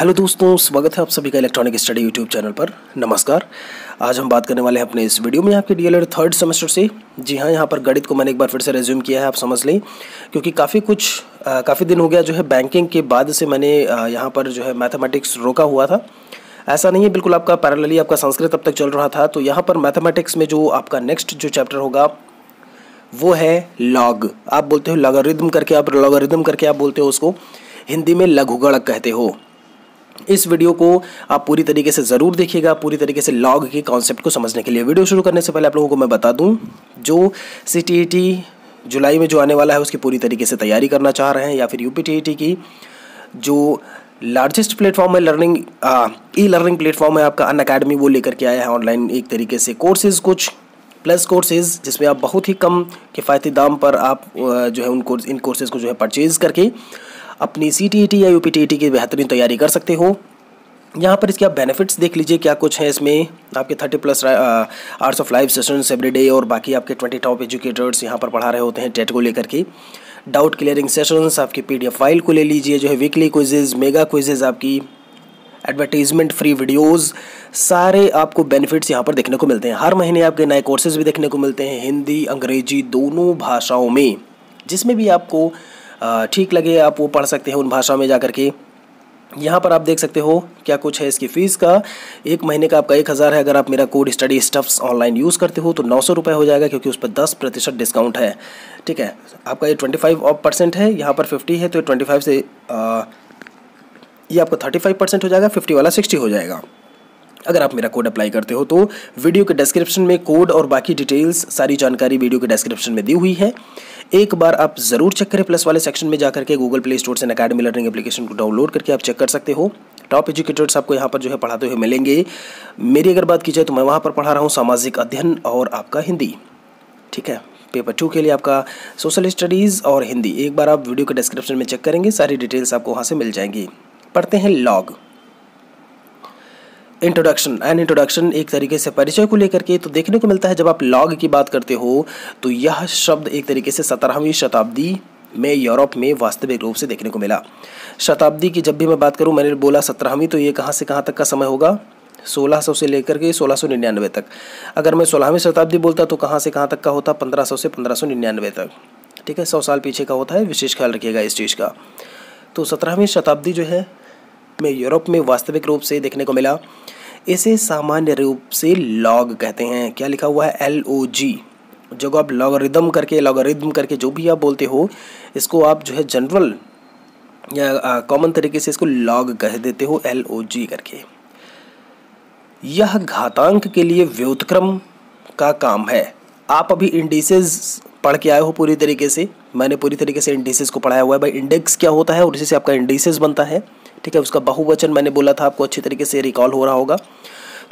Hello दोस्तों, स्वागत है आप सभी का इलेक्ट्रॉनिक स्टडी यूट्यूब चैनल पर। नमस्कार। आज हम बात करने वाले हैं अपने इस वीडियो में आपके डीएलएड थर्ड सेमेस्टर से। जी हाँ, यहाँ पर गणित को मैंने एक बार फिर से रिज्यूम किया है, आप समझ लें, क्योंकि काफ़ी दिन हो गया जो है बैंकिंग के बाद से मैंने यहाँ पर जो है मैथमेटिक्स रोका हुआ था। ऐसा नहीं है, बिल्कुल आपका पैरेलली आपका संस्कृत अब तक चल रहा था। तो यहाँ पर मैथमेटिक्स में जो आपका नेक्स्ट जो चैप्टर होगा वो है लॉग। आप बोलते हो लॉगरिदम करके, आप बोलते हो उसको, हिंदी में लघुगणक कहते हो। इस वीडियो को आप पूरी तरीके से ज़रूर देखिएगा, पूरी तरीके से लॉग के कॉन्सेप्ट को समझने के लिए। वीडियो शुरू करने से पहले आप लोगों को मैं बता दूं, जो सीटीईटी जुलाई में जो आने वाला है उसकी पूरी तरीके से तैयारी करना चाह रहे हैं, या फिर यूपीटीईटी की जो लार्जेस्ट प्लेटफॉर्म है ई लर्निंग प्लेटफॉर्म है आपका अनअकैडमी, वो लेकर के आया है ऑनलाइन एक तरीके से कोर्सेज़, कुछ प्लस कोर्सेज़, जिसमें आप बहुत ही कम किफ़ायती दाम पर आप जो है इन कोर्सेज़ को जो है परचेज़ करके अपनी सीटीईटी या यूपीटीईटी की बेहतरीन तैयारी कर सकते हो। यहाँ पर इसके आप बेनिफिट्स देख लीजिए क्या कुछ है इसमें। आपके 30+ hours of live sessions every day, और बाकी आपके 20 टॉप एजुकेटर्स यहाँ पर पढ़ा रहे होते हैं टेट को लेकर के। डाउट क्लियरिंग सेशंस, आपकी पीडीएफ फाइल को ले लीजिए, जो है वीकली क्विजेज, मेगा क्विजेज, आपकी एडवर्टीजमेंट फ्री वीडियोस, सारे आपको बेनिफिट्स यहाँ पर देखने को मिलते हैं। हर महीने आपके नए कोर्सेज भी देखने को मिलते हैं, हिंदी अंग्रेजी दोनों भाषाओं में। जिसमें भी आपको ठीक लगे आप वो पढ़ सकते हैं उन भाषा में जा कर के। यहाँ पर आप देख सकते हो क्या कुछ है इसकी फ़ीस का। एक महीने का आपका 1000 है। अगर आप मेरा code study stuffs online use करते हो तो 900 रुपये हो जाएगा, क्योंकि उस पर 10% डिस्काउंट है। ठीक है, आपका ये 25% है, यहाँ पर 50 है, तो 25 से ये आपका 35% हो जाएगा, 50 वाला 60 हो जाएगा अगर आप मेरा कोड अप्लाई करते हो। तो वीडियो के डिस्क्रिप्शन में कोड और बाकी डिटेल्स, सारी जानकारी वीडियो के डिस्क्रिप्शन में दी हुई है। एक बार आप ज़रूर चेक करें, प्लस वाले सेक्शन में जाकर के गूगल प्ले स्टोर से अनअकैडमी लर्निंग एप्लीकेशन को डाउनलोड करके आप चेक कर सकते हो। टॉप एजुकेटर्स आपको यहाँ पर जो है पढ़ाते हुए मिलेंगे। मेरी अगर बात की जाए तो मैं वहाँ पर पढ़ा रहा हूँ सामाजिक अध्ययन और आपका हिंदी। ठीक है, पेपर 2 के लिए आपका सोशल स्टडीज़ और हिंदी। एक बार आप वीडियो के डिस्क्रिप्शन में चेक करेंगे, सारी डिटेल्स आपको वहाँ से मिल जाएंगी। पढ़ते हैं लॉग। इंट्रोडक्शन एक तरीके से परिचय को लेकर के तो देखने को मिलता है। जब आप लॉग की बात करते हो तो यह शब्द एक तरीके से 17वीं शताब्दी में यूरोप में वास्तविक रूप से देखने को मिला। शताब्दी की जब भी मैं बात करूं, मैंने बोला 17वीं, तो ये कहां से कहां तक का समय होगा, 1600 से लेकर के 1699 तक। अगर मैं 16वीं शताब्दी बोलता तो कहां से कहां तक का होता, 1500 से 1599 तक। ठीक है, 100 साल पीछे का होता है, विशेष ख्याल रखिएगा इस चीज़ का। तो 17वीं शताब्दी जो है में यूरोप में वास्तविक रूप से देखने को मिला। इसे सामान्य रूप से लॉग कहते हैं। क्या लिखा हुआ है, LOG। जब आप लॉगरिदम करके जो भी आप बोलते हो, इसको आप जो है जनरल या कॉमन तरीके से इसको लॉग कह देते हो, LOG करके। यह घातांक के लिए व्युत्क्रम का काम है। आप अभी इंडिसेस पढ़ के आए हो पूरी तरीके से, मैंने पूरी तरीके से इंडिसेस को पढ़ाया हुआ है। भाई इंडेक्स क्या होता है और इसी से आपका इंडिसेस बनता है। ठीक है, उसका बहुवचन मैंने बोला था, आपको अच्छी तरीके से रिकॉल हो रहा होगा।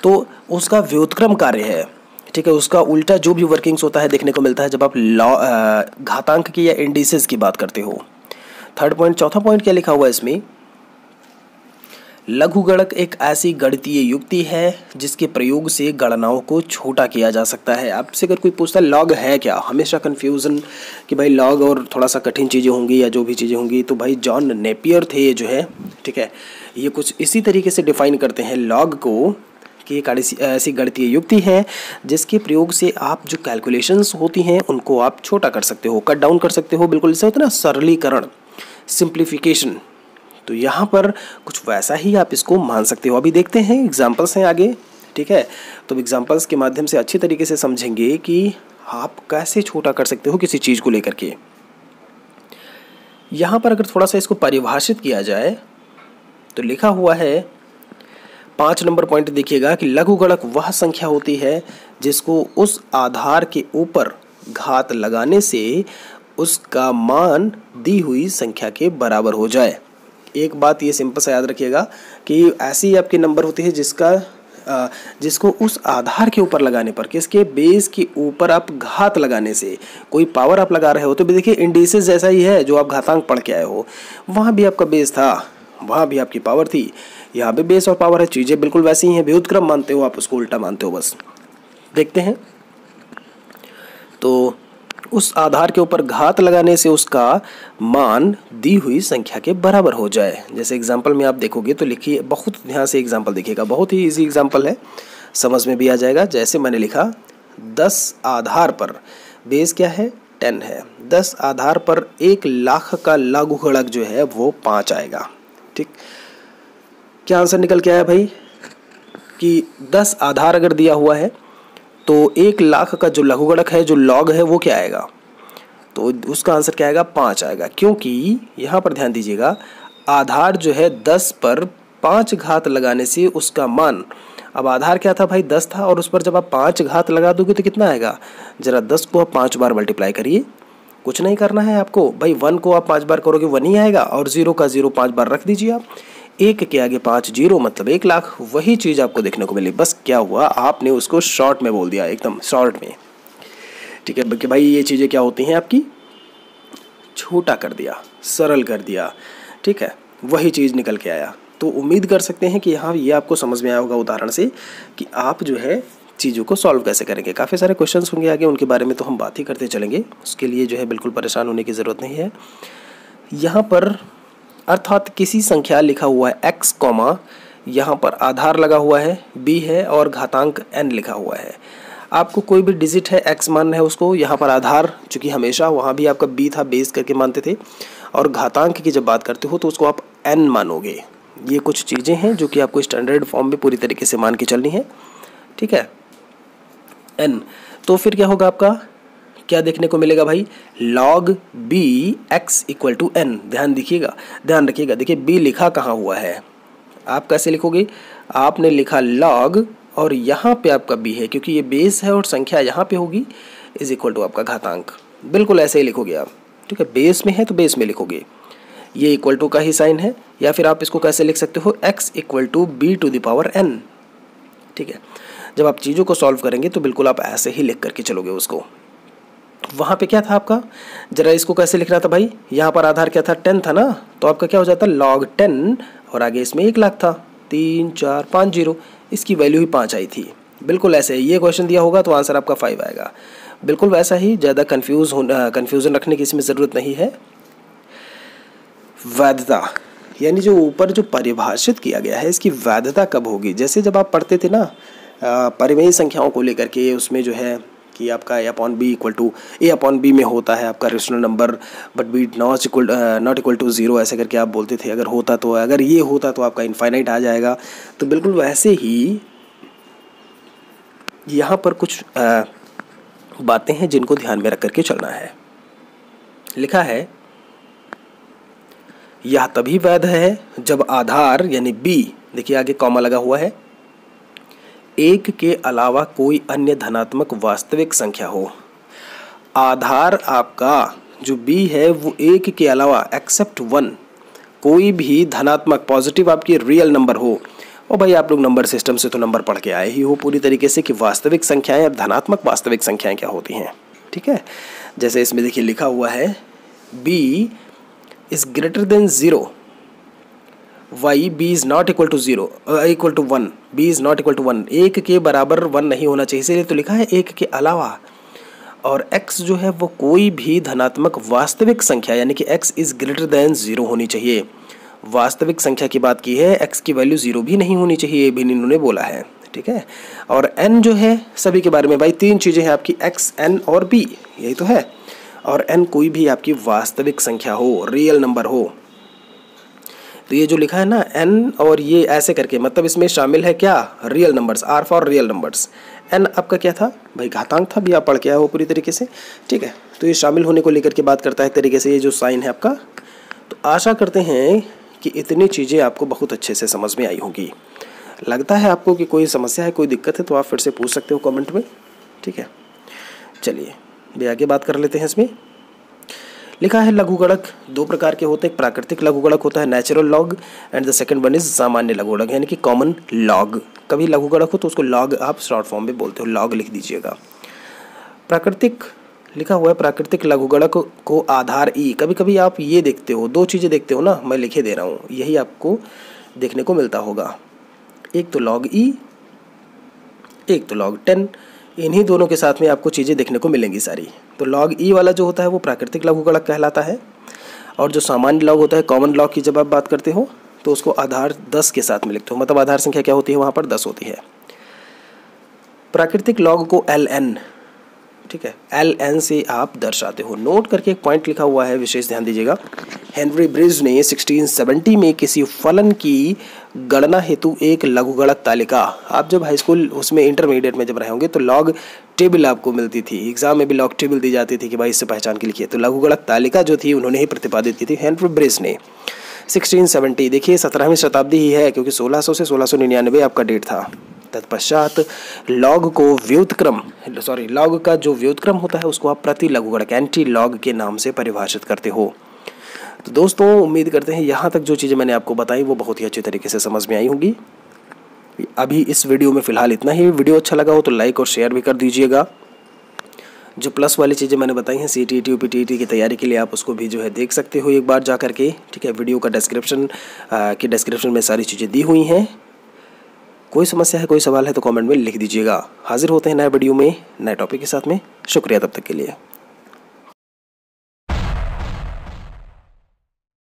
तो उसका व्युत्क्रम कार्य है। ठीक है, उसका उल्टा जो भी वर्किंग्स होता है देखने को मिलता है जब आप घातांक की या इंडिसेस की बात करते हो। चौथा पॉइंट क्या लिखा हुआ है इसमें, लघुगणक एक ऐसी गणितीय युक्ति है जिसके प्रयोग से गणनाओं को छोटा किया जा सकता है। आपसे अगर कोई पूछता है लॉग है क्या, हमेशा कन्फ्यूज़न कि भाई लॉग और थोड़ा सा कठिन चीज़ें होंगी या जो भी चीज़ें होंगी, तो भाई जॉन नेपियर थे ये जो है, ठीक है, ये कुछ इसी तरीके से डिफाइन करते हैं लॉग को कि एक ऐसी गणितीय युक्ति है जिसके प्रयोग से आप जो कैलकुलेशंस होती हैं उनको आप छोटा कर सकते हो, कट डाउन कर सकते हो। बिल्कुल इससे होता है ना सरलीकरण, सिंप्लीफिकेशन। तो यहाँ पर कुछ वैसा ही आप इसको मान सकते हो। अभी देखते हैं, एग्जाम्पल्स हैं आगे। ठीक है, तो एग्जाम्पल्स के माध्यम से अच्छी तरीके से समझेंगे कि आप कैसे छोटा कर सकते हो किसी चीज़ को लेकर के। यहाँ पर अगर थोड़ा सा इसको परिभाषित किया जाए तो लिखा हुआ है 5 नंबर पॉइंट देखिएगा कि लघुगणक वह संख्या होती है जिसको उस आधार के ऊपर घात लगाने से उसका मान दी हुई संख्या के बराबर हो जाए। एक बात ये सिंपल सा याद रखिएगा कि ऐसी आपकी नंबर होती है जिसको उस आधार के ऊपर लगाने पर, किसके बेस के ऊपर आप घात लगाने से, कोई पावर आप लगा रहे हो तो भी देखिए इंडिसेस जैसा ही है जो आप घातांक पढ़ के आए हो, वहाँ भी आपका बेस था, वहाँ भी आपकी पावर थी, यहाँ पे बेस और पावर है, चीज़ें बिल्कुल वैसी ही हैं। व्युत्क्रम मानते हो आप, उसको उल्टा मानते हो बस। देखते हैं, तो उस आधार के ऊपर घात लगाने से उसका मान दी हुई संख्या के बराबर हो जाए। जैसे एग्जाम्पल में आप देखोगे तो लिखिए, बहुत ध्यान से एग्जाम्पल देखिएगा, बहुत ही इजी एग्जाम्पल है, समझ में भी आ जाएगा। जैसे मैंने लिखा 10 आधार पर, बेस क्या है 10 है, 10 आधार पर 1 लाख का लघुगणक जो है वो 5 आएगा। ठीक, क्या आंसर निकल के आया भाई कि 10 आधार अगर दिया हुआ है तो 1 लाख का जो लघुगणक है, जो लॉग है, वो क्या आएगा, तो उसका आंसर क्या आएगा 5 आएगा। क्योंकि यहाँ पर ध्यान दीजिएगा, आधार जो है 10 पर 5 घात लगाने से उसका मान, अब आधार क्या था भाई 10 था, और उस पर जब आप 5 घात लगा दोगे तो कितना आएगा, जरा 10 को आप 5 बार मल्टीप्लाई करिए, कुछ नहीं करना है आपको भाई, 1 को आप 5 बार करोगे 1 ही आएगा, और 0 का 0 5 बार रख दीजिए आप, 1 के आगे 5 0 मतलब 1 लाख, वही चीज़ आपको देखने को मिली। बस क्या हुआ, आपने उसको शॉर्ट में बोल दिया, एकदम शॉर्ट में। ठीक है कि भाई ये चीज़ें क्या होती हैं आपकी, छोटा कर दिया, सरल कर दिया। ठीक है, वही चीज़ निकल के आया। तो उम्मीद कर सकते हैं कि हाँ, ये आपको समझ में आया होगा उदाहरण से कि आप जो है चीज़ों को सॉल्व कैसे करेंगे। काफ़ी सारे क्वेश्चंस होंगे आगे, उनके बारे में तो हम बात ही करते चलेंगे, उसके लिए जो है बिल्कुल परेशान होने की ज़रूरत नहीं है। यहाँ पर अर्थात किसी संख्या लिखा हुआ है x कॉमा, यहाँ पर आधार लगा हुआ है b है और घातांक n लिखा हुआ है। आपको कोई भी डिजिट है x मानना है उसको, यहाँ पर आधार चूँकि हमेशा वहाँ भी आपका b था, बेस करके मानते थे, और घातांक की जब बात करते हो तो उसको आप n मानोगे। ये कुछ चीज़ें हैं जो कि आपको स्टैंडर्ड फॉर्म में पूरी तरीके से मान के चलनी है। ठीक है, n, तो फिर क्या होगा आपका, क्या देखने को मिलेगा भाई, log b x equal to n। ध्यान रखिएगा, देखिए b लिखा कहाँ हुआ है, आप कैसे लिखोगे, आपने लिखा log और यहाँ पे आपका b है, क्योंकि ये बेस है और संख्या यहाँ पे होगी, इज इक्वल टू आपका घातांक, बिल्कुल ऐसे ही लिखोगे आप। ठीक है, बेस में है तो बेस में लिखोगे, ये इक्वल टू का ही साइन है, या फिर आप इसको कैसे लिख सकते हो, x equal to b to the power n। ठीक है, जब आप चीज़ों को सॉल्व करेंगे तो बिल्कुल आप ऐसे ही लिख करके चलोगे उसको। वहाँ पे क्या था आपका, जरा इसको कैसे लिख रहा था भाई, यहाँ पर आधार क्या था 10 था ना, तो आपका क्या हो जाता log 10 और आगे इसमें 1 लाख था, 3 4 5 0, इसकी वैल्यू ही 5 आई थी। बिल्कुल ऐसे ही ये क्वेश्चन दिया होगा तो आंसर आपका 5 आएगा, बिल्कुल वैसा ही, ज़्यादा कन्फ्यूज़न रखने की इसमें ज़रूरत नहीं है। वैधता, यानी जो ऊपर जो परिभाषित किया गया है, इसकी वैधता कब होगी। जैसे जब आप पढ़ते थे ना परिमेय संख्याओं को लेकर के, उसमें जो है कि आपका a upon B equal to A upon B में होता है आपका rational number, but B not equal to 0 ऐसे करके आप बोलते थे, अगर होता तो, अगर ये होता तो आपका इनफाइनाइट आ जाएगा। तो बिल्कुल वैसे ही यहाँ पर कुछ बातें हैं जिनको ध्यान में रख करके चलना है। लिखा है, यह तभी वैध है जब आधार यानी b, देखिए आगे कॉमा लगा हुआ है, 1 के अलावा कोई अन्य धनात्मक वास्तविक संख्या हो। आधार आपका जो b है वो 1 के अलावा एक्सेप्ट 1 कोई भी धनात्मक पॉजिटिव आपकी रियल नंबर हो। और भाई आप लोग नंबर सिस्टम से तो नंबर पढ़ के आए ही हो पूरी तरीके से कि वास्तविक संख्याएं और धनात्मक वास्तविक संख्याएं क्या होती हैं। ठीक है, जैसे इसमें देखिए लिखा हुआ है b is greater than 0, Y b is not equal to 0 equal to 1, b is not equal to 1, 1 के बराबर 1 नहीं होना चाहिए, इसीलिए तो लिखा है 1 के अलावा। और x जो है वो कोई भी धनात्मक वास्तविक संख्या यानी कि x इज ग्रेटर देन 0 होनी चाहिए। वास्तविक संख्या की बात की है, x की वैल्यू 0 भी नहीं होनी चाहिए, ये भी इन्होंने बोला है। ठीक है, और n जो है सभी के बारे में भाई 3 चीज़ें हैं आपकी, x n और b, यही तो है। और n कोई भी आपकी वास्तविक संख्या हो, रियल नंबर हो। तो ये जो लिखा है ना n और ये ऐसे करके, मतलब इसमें शामिल है क्या, real numbers, R for real numbers. n आपका क्या था भाई, घातांक था, भी आप पढ़ के आए हो पूरी तरीके से। ठीक है, तो ये शामिल होने को लेकर के बात करता है एक तरीके से, ये जो साइन है आपका। तो आशा करते हैं कि इतनी चीज़ें आपको बहुत अच्छे से समझ में आई होगी। लगता है आपको कि कोई समस्या है, कोई दिक्कत है तो आप फिर से पूछ सकते हो कमेंट में। ठीक है, चलिए भी आगे बात कर लेते हैं। इसमें लिखा है लघुगणक 2 प्रकार के होते हैं, प्राकृतिक लघुगणक होता है natural log, and the second one is सामान्य लघुगणक यानी कि कॉमन लॉग। कभी लघुगणक हो तो उसको लॉग आप शॉर्ट फॉर्म में बोलते हो, लॉग लिख दीजिएगा। प्राकृतिक लिखा हुआ है, प्राकृतिक लघुगणक को आधार ई। कभी कभी आप ये देखते हो, 2 चीज़ें देखते हो ना, मैं लिखे दे रहा हूँ, यही आपको देखने को मिलता होगा, एक तो log e, एक तो log 10। इन्हीं दोनों के साथ में आपको चीज़ें देखने को मिलेंगी सारी। तो log e वाला जो होता है वो प्राकृतिक लघुगणक कहलाता है, और जो सामान्य log होता है, कॉमन log की जब आप बात करते हो तो उसको आधार 10 के साथ में लिखते हो, मतलब आधार संख्या क्या होती है वहाँ पर 10 होती है। प्राकृतिक log को ln, ठीक है, ln से आप दर्शाते हो। नोट करके एक पॉइंट लिखा हुआ है, विशेष ध्यान दीजिएगा। हेनरी ब्रिज ने 1670 में किसी फलन की गणना हेतु एक लघुगणक तालिका, आप जब हाई स्कूल उसमें इंटरमीडिएट में जब रहे होंगे तो लॉग टेबल आपको मिलती थी, एग्जाम में भी लॉग टेबल दी जाती थी कि भाई इससे पहचान के लिखिए, तो लघुगणक तालिका जो थी उन्होंने ही प्रतिपादित की थी हेनरी ब्रिज ने 1670। देखिए 17वीं शताब्दी ही है, क्योंकि 1600 से 1699 आपका डेट था। तत्पश्चात लॉग को व्युत्क्रम, लॉग का जो व्युत्क्रम होता है उसको आप प्रति लघुगणक एंटी लॉग के नाम से परिभाषित करते हो। तो दोस्तों उम्मीद करते हैं यहाँ तक जो चीज़ें मैंने आपको बताई वो बहुत ही अच्छी तरीके से समझ में आई होंगी। अभी इस वीडियो में फ़िलहाल इतना ही। वीडियो अच्छा लगा हो तो लाइक और शेयर भी कर दीजिएगा। जो प्लस वाली चीज़ें मैंने बताई हैं CTET UPTET की तैयारी के लिए, आप उसको भी जो है देख सकते हो एक बार जा करके, ठीक है। वीडियो का डिस्क्रिप्शन में सारी चीज़ें दी हुई हैं। कोई समस्या है, कोई सवाल है तो कमेंट में लिख दीजिएगा। हाजिर होते हैं नए वीडियो में नए टॉपिक के साथ में। शुक्रिया तब तक के लिए।